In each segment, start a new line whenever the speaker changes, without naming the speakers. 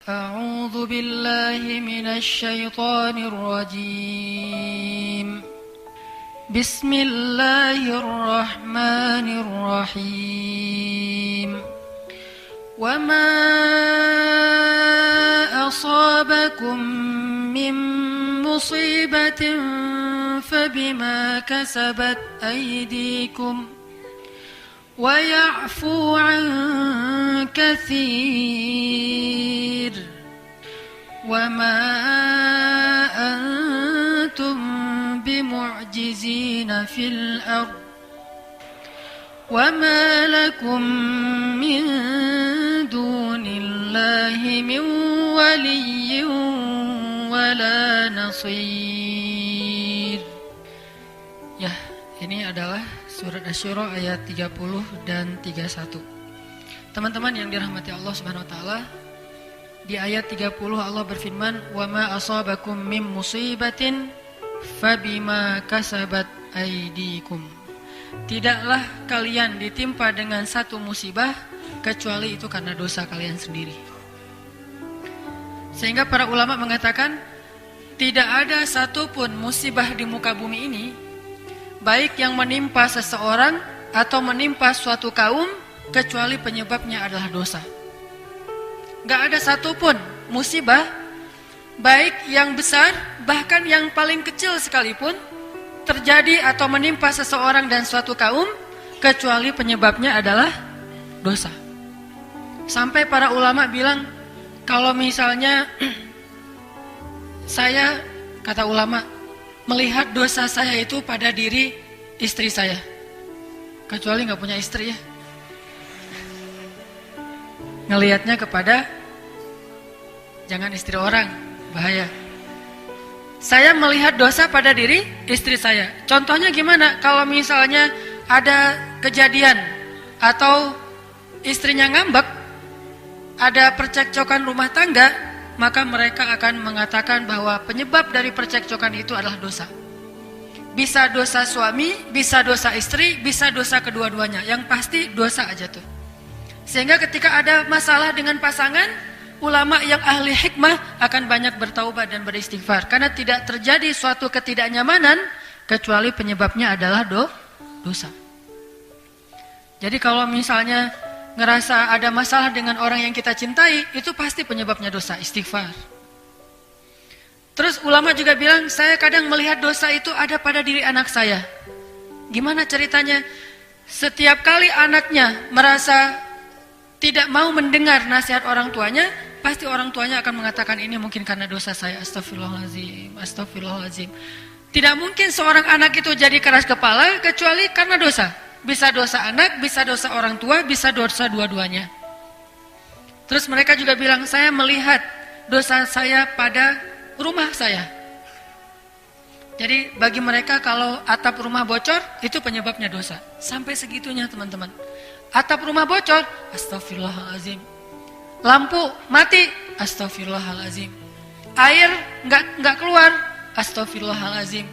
أعوذ بالله من الشيطان الرجيم بسم الله الرحمن الرحيم وما أصابكم من مصيبة فبما كسبت أيديكم ويعفو عن كثير وما أنتم بمعجزين في الأرض وما لكم من دون الله من ولي ولا نصير. Ya, ini adalah Surat Asy-Syura ayat 30 dan 31. Teman-teman yang dirahmati Allah Subhanahu wa taala, di ayat 30 Allah berfirman, "Wa ma asabakum mim musibatin fabima kasabat aydikum." Tidaklah kalian ditimpa dengan satu musibah kecuali itu karena dosa kalian sendiri. Sehingga para ulama mengatakan tidak ada satupun musibah di muka bumi ini, baik yang menimpa seseorang atau menimpa suatu kaum, kecuali penyebabnya adalah dosa. Gak ada satupun musibah, baik yang besar, bahkan yang paling kecil sekalipun, terjadi atau menimpa seseorang dan suatu kaum, kecuali penyebabnya adalah dosa. Sampai para ulama bilang, kalau misalnya saya, kata ulama, melihat dosa saya itu pada diri istri saya, kecuali gak punya istri ya, ngelihatnya kepada, jangan istri orang, bahaya. Saya melihat dosa pada diri istri saya. Contohnya gimana? Kalau misalnya ada kejadian atau istrinya ngambek, ada percekcokan rumah tangga, maka mereka akan mengatakan bahwa penyebab dari percekcokan itu adalah dosa. Bisa dosa suami, bisa dosa istri, bisa dosa kedua-duanya. Yang pasti dosa aja tuh. Sehingga ketika ada masalah dengan pasangan, ulama yang ahli hikmah akan banyak bertaubat dan beristighfar. Karena tidak terjadi suatu ketidaknyamanan kecuali penyebabnya adalah dosa. Jadi kalau misalnya ngerasa ada masalah dengan orang yang kita cintai, itu pasti penyebabnya dosa, istighfar. Terus ulama juga bilang, saya kadang melihat dosa itu ada pada diri anak saya. Gimana ceritanya? Setiap kali anaknya merasa tidak mau mendengar nasihat orang tuanya, pasti orang tuanya akan mengatakan, ini mungkin karena dosa saya, astagfirullahaladzim, astagfirullahaladzim. Tidak mungkin seorang anak itu jadi keras kepala kecuali karena dosa. Bisa dosa anak, bisa dosa orang tua, bisa dosa dua-duanya. Terus mereka juga bilang, saya melihat dosa saya pada rumah saya. Jadi bagi mereka kalau atap rumah bocor, itu penyebabnya dosa. Sampai segitunya teman-teman. Atap rumah bocor, astagfirullahaladzim. Lampu mati, astagfirullahaladzim. Air nggak keluar, astagfirullahaladzim.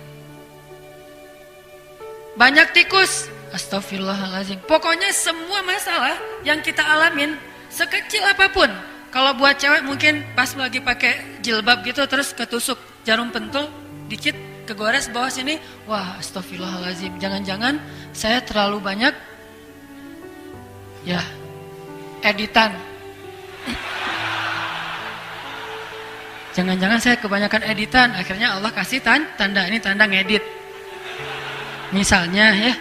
Banyak tikus, astagfirullahaladzim. Pokoknya semua masalah yang kita alamin, sekecil apapun. Kalau buat cewek mungkin pas lagi pakai jilbab gitu, terus ketusuk jarum pentul dikit, kegores bawah sini, wah astagfirullahaladzim. Jangan-jangan saya terlalu banyak ya editan. Jangan-jangan saya kebanyakan editan. Akhirnya Allah kasih tanda, ini tanda ngedit misalnya ya.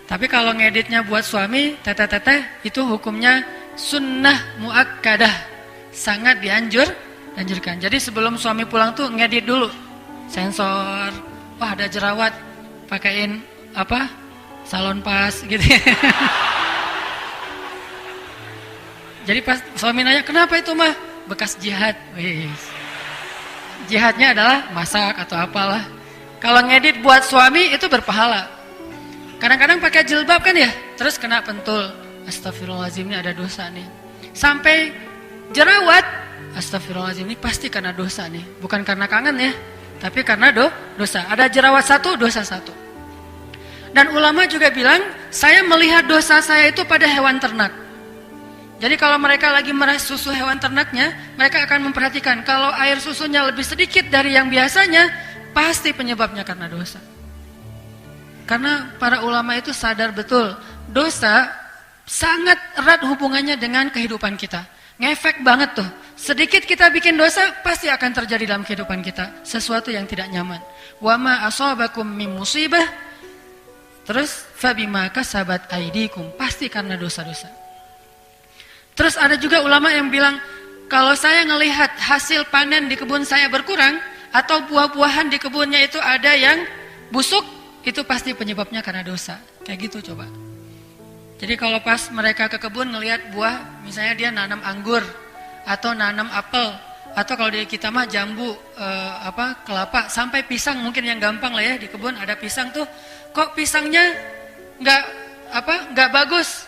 Tapi kalau ngeditnya buat suami, teteh-teteh, itu hukumnya sunnah muakkadah, sangat dianjurkan. Jadi sebelum suami pulang tuh ngedit dulu, sensor, wah ada jerawat, pakein apa, salon pas gitu. Jadi pas suami nanya, kenapa itu mah? Bekas jihad. Wis. Jihadnya adalah masak atau apalah. Kalau ngedit buat suami itu berpahala. Kadang-kadang pakai jilbab kan ya, terus kena pentul. Astagfirullahaladzim, ini ada dosa nih. Sampai jerawat, astagfirullahaladzim, ini pasti karena dosa nih. Bukan karena kangen ya, tapi karena dosa. Ada jerawat satu, dosa satu. Dan ulama juga bilang, saya melihat dosa saya itu pada hewan ternak. Jadi kalau mereka lagi meras susu hewan ternaknya, mereka akan memperhatikan kalau air susunya lebih sedikit dari yang biasanya, pasti penyebabnya karena dosa. Karena para ulama itu sadar betul, dosa sangat erat hubungannya dengan kehidupan kita. Ngefek banget tuh. Sedikit kita bikin dosa, pasti akan terjadi dalam kehidupan kita sesuatu yang tidak nyaman. Wa ma asabakum min musibah, terus fabima kasabat aydikum, pasti karena dosa-dosa. Terus ada juga ulama yang bilang, kalau saya ngelihat hasil panen di kebun saya berkurang, atau buah-buahan di kebunnya itu ada yang busuk, itu pasti penyebabnya karena dosa. Kayak gitu coba. Jadi kalau pas mereka ke kebun ngelihat buah, misalnya dia nanam anggur, atau nanam apel, atau kalau di kita mah jambu, kelapa, sampai pisang mungkin yang gampang lah ya, di kebun ada pisang tuh, kok pisangnya nggak bagus.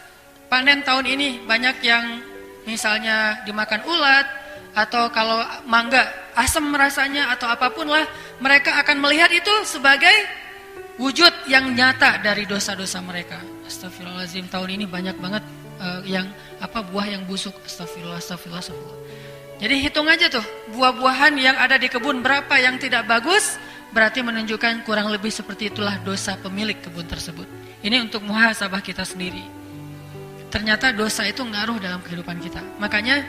Panen tahun ini banyak yang misalnya dimakan ulat, atau kalau mangga asam rasanya atau apapun lah, mereka akan melihat itu sebagai wujud yang nyata dari dosa-dosa mereka. Astagfirullahaladzim, tahun ini banyak banget buah yang busuk. Astagfirullah. Jadi hitung aja tuh, buah-buahan yang ada di kebun berapa yang tidak bagus, berarti menunjukkan kurang lebih seperti itulah dosa pemilik kebun tersebut. Ini untuk muhasabah kita sendiri. Ternyata dosa itu ngaruh dalam kehidupan kita. Makanya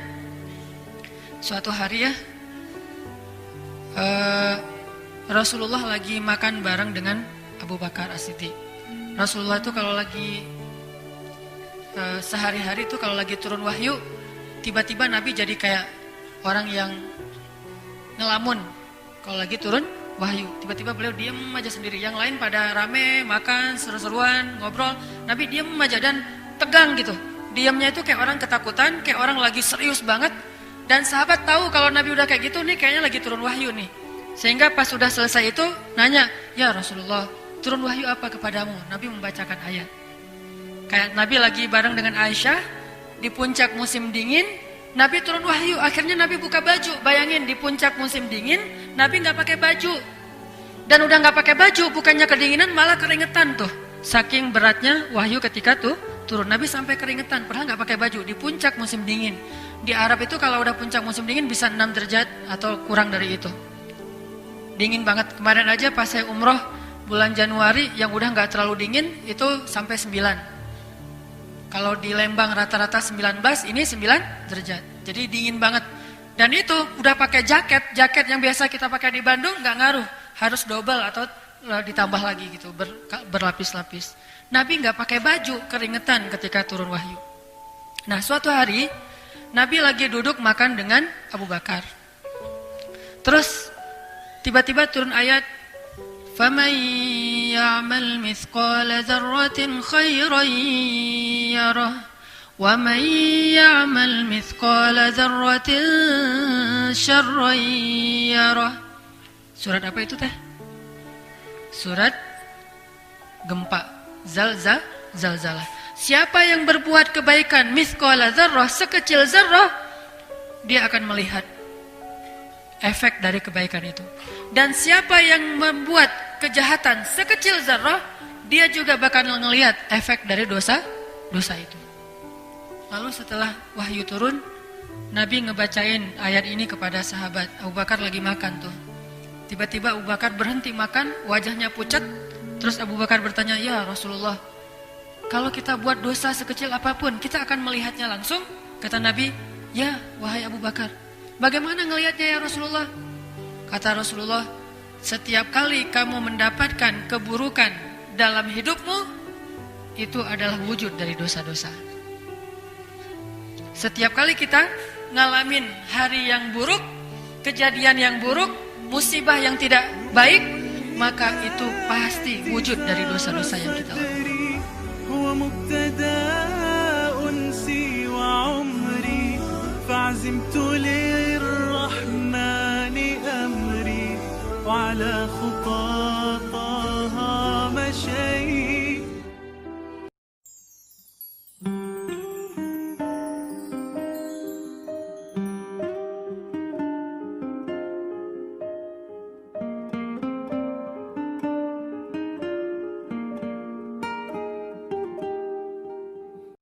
suatu hari ya, Rasulullah lagi makan bareng dengan Abu Bakar As-Siddiq. Rasulullah itu kalau lagi sehari-hari itu kalau lagi turun wahyu, tiba-tiba Nabi jadi kayak orang yang ngelamun. Kalau lagi turun wahyu, tiba-tiba beliau diam aja sendiri. Yang lain pada rame, makan, seru-seruan, ngobrol. Nabi diam aja dan tegang gitu. Diamnya itu kayak orang ketakutan, kayak orang lagi serius banget. Dan sahabat tahu kalau Nabi udah kayak gitu nih, kayaknya lagi turun wahyu nih. Sehingga pas sudah selesai itu nanya, "Ya Rasulullah, turun wahyu apa kepadamu?" Nabi membacakan ayat. Kayak Nabi lagi bareng dengan Aisyah di puncak musim dingin, Nabi turun wahyu. Akhirnya Nabi buka baju. Bayangin di puncak musim dingin, Nabi nggak pakai baju. Dan udah nggak pakai baju, bukannya kedinginan malah keringetan tuh. Saking beratnya wahyu ketika tuh turun, Nabi sampai keringetan, padahal nggak pakai baju di puncak musim dingin. Di Arab itu kalau udah puncak musim dingin bisa 6 derajat atau kurang dari itu. Dingin banget. Kemarin aja pas saya umroh bulan Januari yang udah nggak terlalu dingin itu sampai 9. Kalau di Lembang rata-rata 19, ini 9 derajat. Jadi dingin banget. Dan itu udah pakai jaket yang biasa kita pakai di Bandung nggak ngaruh, harus double atau ditambah lagi gitu, berlapis-lapis. Nabi nggak pakai baju, keringetan ketika turun wahyu. Nah, suatu hari Nabi lagi duduk makan dengan Abu Bakar. Terus tiba-tiba turun ayat, "Faman ya'mal mithqala dzarratin khairan yarah, wa man ya'mal mithqala dzarratin syarran yarah." Surat apa itu teh? Surat gempa. Zalzalah. Siapa yang berbuat kebaikan mithqala dzarrah, sekecil zarrah, dia akan melihat efek dari kebaikan itu. Dan siapa yang membuat kejahatan sekecil zarrah, dia juga bakal melihat efek dari dosa itu. Lalu setelah wahyu turun, Nabi ngebacain ayat ini kepada sahabat. Abu Bakar lagi makan tuh. Tiba-tiba Abu Bakar berhenti makan, wajahnya pucat. Terus Abu Bakar bertanya, "Ya Rasulullah, kalau kita buat dosa sekecil apapun, kita akan melihatnya langsung?" Kata Nabi, "Ya, wahai Abu Bakar. Bagaimana ngelihatnya ya Rasulullah?" Kata Rasulullah, "Setiap kali kamu mendapatkan keburukan dalam hidupmu, itu adalah wujud dari dosa-dosa. Setiap kali kita ngalamin hari yang buruk, kejadian yang buruk, musibah yang tidak baik, maka itu pasti wujud dari dosa-dosa yang kita lakukan."
فعزمت للرحمن أمري وعلى